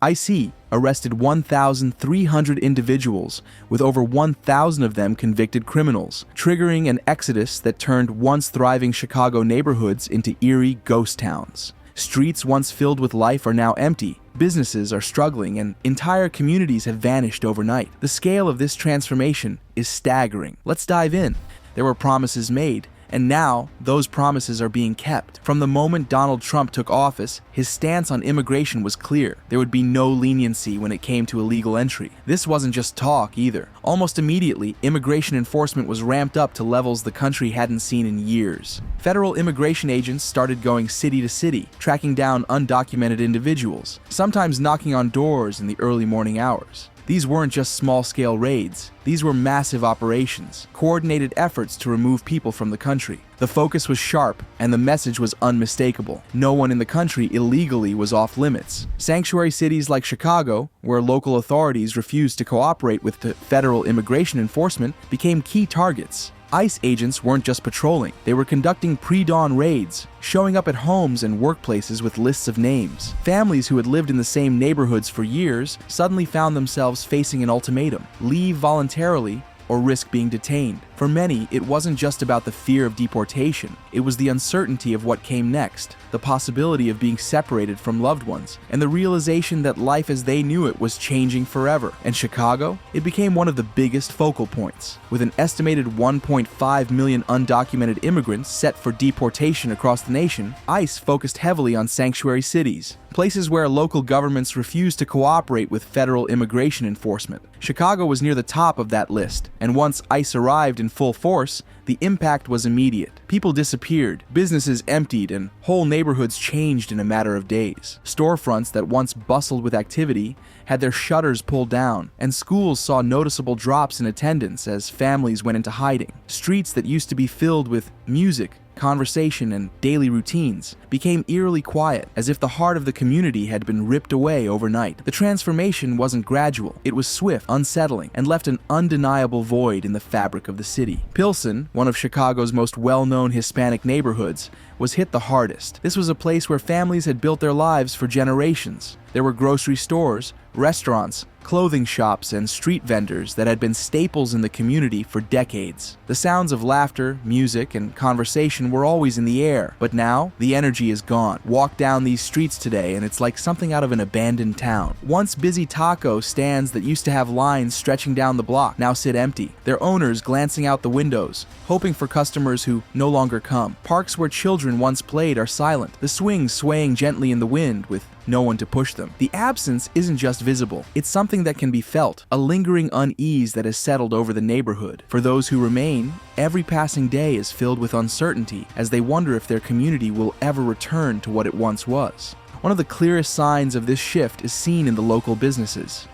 ICE arrested 1,300 individuals, with over 1,000 of them convicted criminals, triggering an exodus that turned once thriving Chicago neighborhoods into eerie ghost towns. Streets once filled with life are now empty, businesses are struggling, and entire communities have vanished overnight. The scale of this transformation is staggering. Let's dive in. There were promises made, and now those promises are being kept. From the moment Donald Trump took office, his stance on immigration was clear. There would be no leniency when it came to illegal entry. This wasn't just talk either. Almost immediately, immigration enforcement was ramped up to levels the country hadn't seen in years. Federal immigration agents started going city to city, tracking down undocumented individuals, sometimes knocking on doors in the early morning hours. These weren't just small-scale raids. These were massive operations, coordinated efforts to remove people from the country. The focus was sharp, and the message was unmistakable. No one in the country illegally was off limits. Sanctuary cities like Chicago, where local authorities refused to cooperate with the federal immigration enforcement, became key targets. ICE agents weren't just patrolling, they were conducting pre-dawn raids, showing up at homes and workplaces with lists of names. Families who had lived in the same neighborhoods for years suddenly found themselves facing an ultimatum: leave voluntarily or risk being detained. For many, it wasn't just about the fear of deportation. It was the uncertainty of what came next, the possibility of being separated from loved ones, and the realization that life as they knew it was changing forever. And Chicago? It became one of the biggest focal points. With an estimated 1.5 million undocumented immigrants set for deportation across the nation, ICE focused heavily on sanctuary cities, places where local governments refused to cooperate with federal immigration enforcement. Chicago was near the top of that list, and once ICE arrived in full force, the impact was immediate. People disappeared, businesses emptied, and whole neighborhoods changed in a matter of days. Storefronts that once bustled with activity had their shutters pulled down, and schools saw noticeable drops in attendance as families went into hiding. Streets that used to be filled with music, conversation, and daily routines became eerily quiet, as if the heart of the community had been ripped away overnight. The transformation wasn't gradual, it was swift, unsettling, and left an undeniable void in the fabric of the city. Pilsen, one of Chicago's most well-known Hispanic neighborhoods, was hit the hardest. This was a place where families had built their lives for generations. There were grocery stores, restaurants, clothing shops, and street vendors that had been staples in the community for decades. The sounds of laughter, music, and conversation were always in the air, but now the energy is gone. Walk down these streets today and it's like something out of an abandoned town. Once busy taco stands that used to have lines stretching down the block now sit empty, their owners glancing out the windows, hoping for customers who no longer come. Parks where children once played are silent, the swings swaying gently in the wind with no one to push them. The absence isn't just visible, it's something that can be felt, a lingering unease that has settled over the neighborhood. For those who remain, every passing day is filled with uncertainty as they wonder if their community will ever return to what it once was. One of the clearest signs of this shift is seen in the local businesses.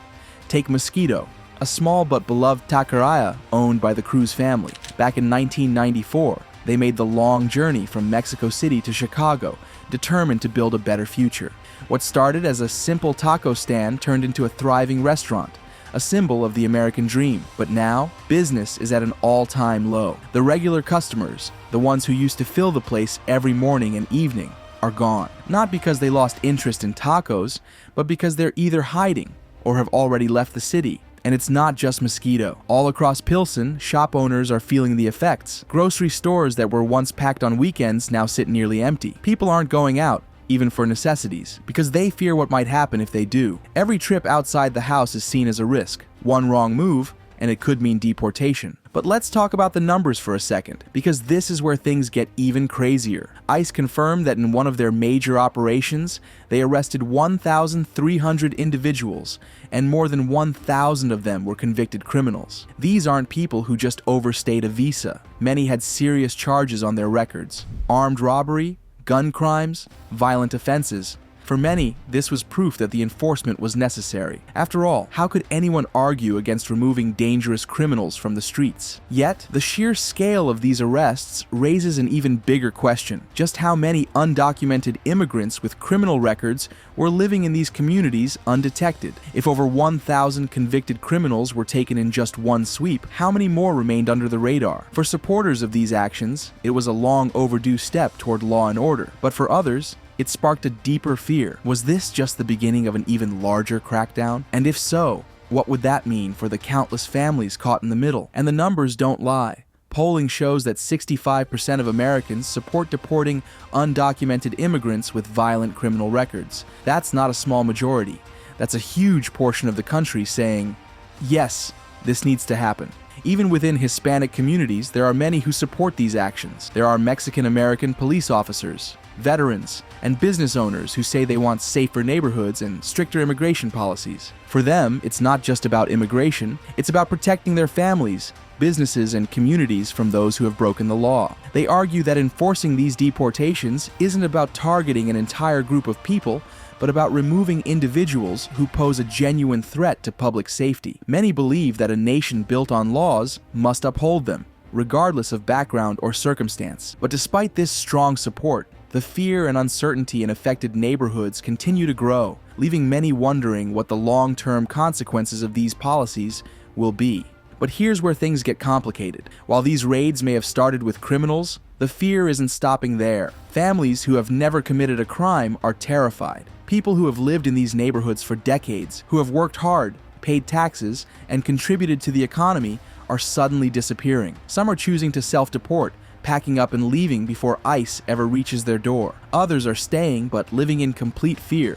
Take Mosquito, a small but beloved taqueria owned by the Cruz family. Back in 1994, they made the long journey from Mexico City to Chicago, determined to build a better future. What started as a simple taco stand turned into a thriving restaurant, a symbol of the American dream. But now, business is at an all-time low. The regular customers, the ones who used to fill the place every morning and evening, are gone. Not because they lost interest in tacos, but because they're either hiding or have already left the city. And it's not just Mosquito. All across Pilsen, shop owners are feeling the effects. Grocery stores that were once packed on weekends now sit nearly empty. People aren't going out, even for necessities, because they fear what might happen if they do. Every trip outside the house is seen as a risk. One wrong move, and it could mean deportation. But let's talk about the numbers for a second, because this is where things get even crazier. ICE confirmed that in one of their major operations, they arrested 1,300 individuals, and more than 1,000 of them were convicted criminals. These aren't people who just overstayed a visa. Many had serious charges on their records: armed robbery, gun crimes, violent offenses. For many, this was proof that the enforcement was necessary. After all, how could anyone argue against removing dangerous criminals from the streets? Yet, the sheer scale of these arrests raises an even bigger question: just how many undocumented immigrants with criminal records were living in these communities undetected? If over 1,000 convicted criminals were taken in just one sweep, how many more remained under the radar? For supporters of these actions, it was a long overdue step toward law and order, but for others, It sparked a deeper fear. Was this just the beginning of an even larger crackdown? And if so, what would that mean for the countless families caught in the middle? And the numbers don't lie. Polling shows that 65% of Americans support deporting undocumented immigrants with violent criminal records. That's not a small majority. That's a huge portion of the country saying, yes, this needs to happen. Even within Hispanic communities, there are many who support these actions. There are Mexican-American police officers, veterans, and business owners who say they want safer neighborhoods and stricter immigration policies. For them, it's not just about immigration, it's about protecting their families, businesses, and communities from those who have broken the law. They argue that enforcing these deportations isn't about targeting an entire group of people, but about removing individuals who pose a genuine threat to public safety. Many believe that a nation built on laws must uphold them, regardless of background or circumstance. But despite this strong support, the fear and uncertainty in affected neighborhoods continue to grow, leaving many wondering what the long-term consequences of these policies will be. But here's where things get complicated. While these raids may have started with criminals, the fear isn't stopping there. Families who have never committed a crime are terrified. People who have lived in these neighborhoods for decades, who have worked hard, paid taxes, and contributed to the economy are suddenly disappearing. Some are choosing to self-deport, packing up and leaving before ICE ever reaches their door. Others are staying but living in complete fear,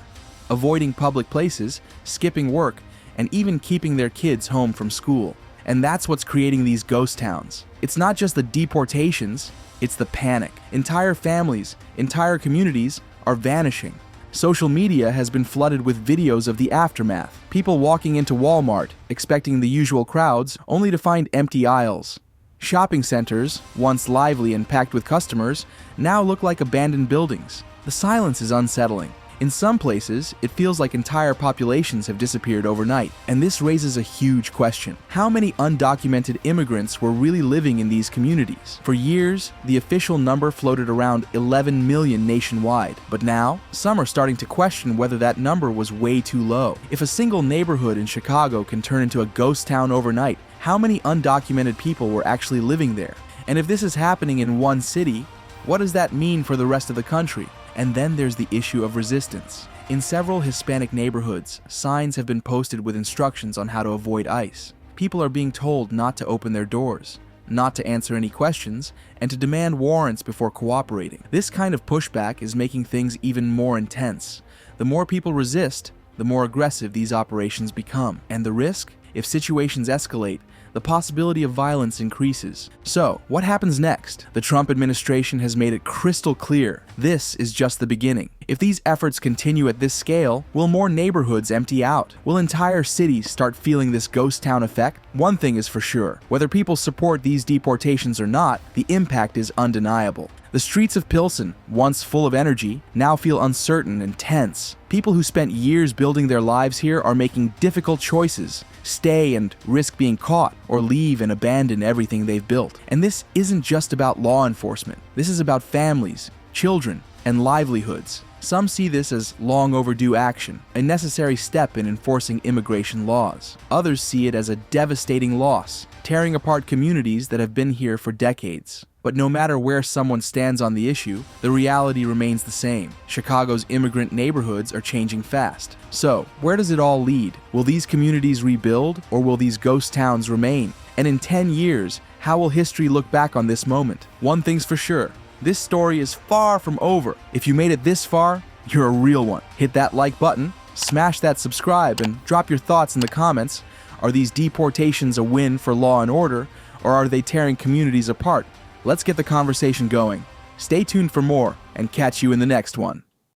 avoiding public places, skipping work, and even keeping their kids home from school. And that's what's creating these ghost towns. It's not just the deportations, it's the panic. Entire families, entire communities are vanishing. Social media has been flooded with videos of the aftermath. People walking into Walmart, expecting the usual crowds, only to find empty aisles. Shopping centers, once lively and packed with customers, now look like abandoned buildings. The silence is unsettling. In some places, it feels like entire populations have disappeared overnight. And this raises a huge question. How many undocumented immigrants were really living in these communities? For years, the official number floated around 11 million nationwide. But now, some are starting to question whether that number was way too low. If a single neighborhood in Chicago can turn into a ghost town overnight, how many undocumented people were actually living there? And if this is happening in one city, what does that mean for the rest of the country? And then there's the issue of resistance. In several Hispanic neighborhoods, signs have been posted with instructions on how to avoid ICE. People are being told not to open their doors, not to answer any questions, and to demand warrants before cooperating. This kind of pushback is making things even more intense. The more people resist, the more aggressive these operations become. And the risk? If situations escalate, the possibility of violence increases. So, what happens next? The Trump administration has made it crystal clear. This is just the beginning. If these efforts continue at this scale, will more neighborhoods empty out? Will entire cities start feeling this ghost town effect? One thing is for sure. Whether people support these deportations or not, the impact is undeniable. The streets of Pilsen, once full of energy, now feel uncertain and tense. People who spent years building their lives here are making difficult choices. Stay and risk being caught, or leave and abandon everything they've built. And this isn't just about law enforcement. This is about families, children, and livelihoods. Some see this as long overdue action, a necessary step in enforcing immigration laws. Others see it as a devastating loss, tearing apart communities that have been here for decades. But no matter where someone stands on the issue, the reality remains the same. Chicago's immigrant neighborhoods are changing fast. So, where does it all lead? Will these communities rebuild, or will these ghost towns remain? And in 10 years, how will history look back on this moment? One thing's for sure. This story is far from over. If you made it this far, you're a real one. Hit that like button, smash that subscribe, and drop your thoughts in the comments. Are these deportations a win for law and order, or are they tearing communities apart? Let's get the conversation going. Stay tuned for more, and catch you in the next one.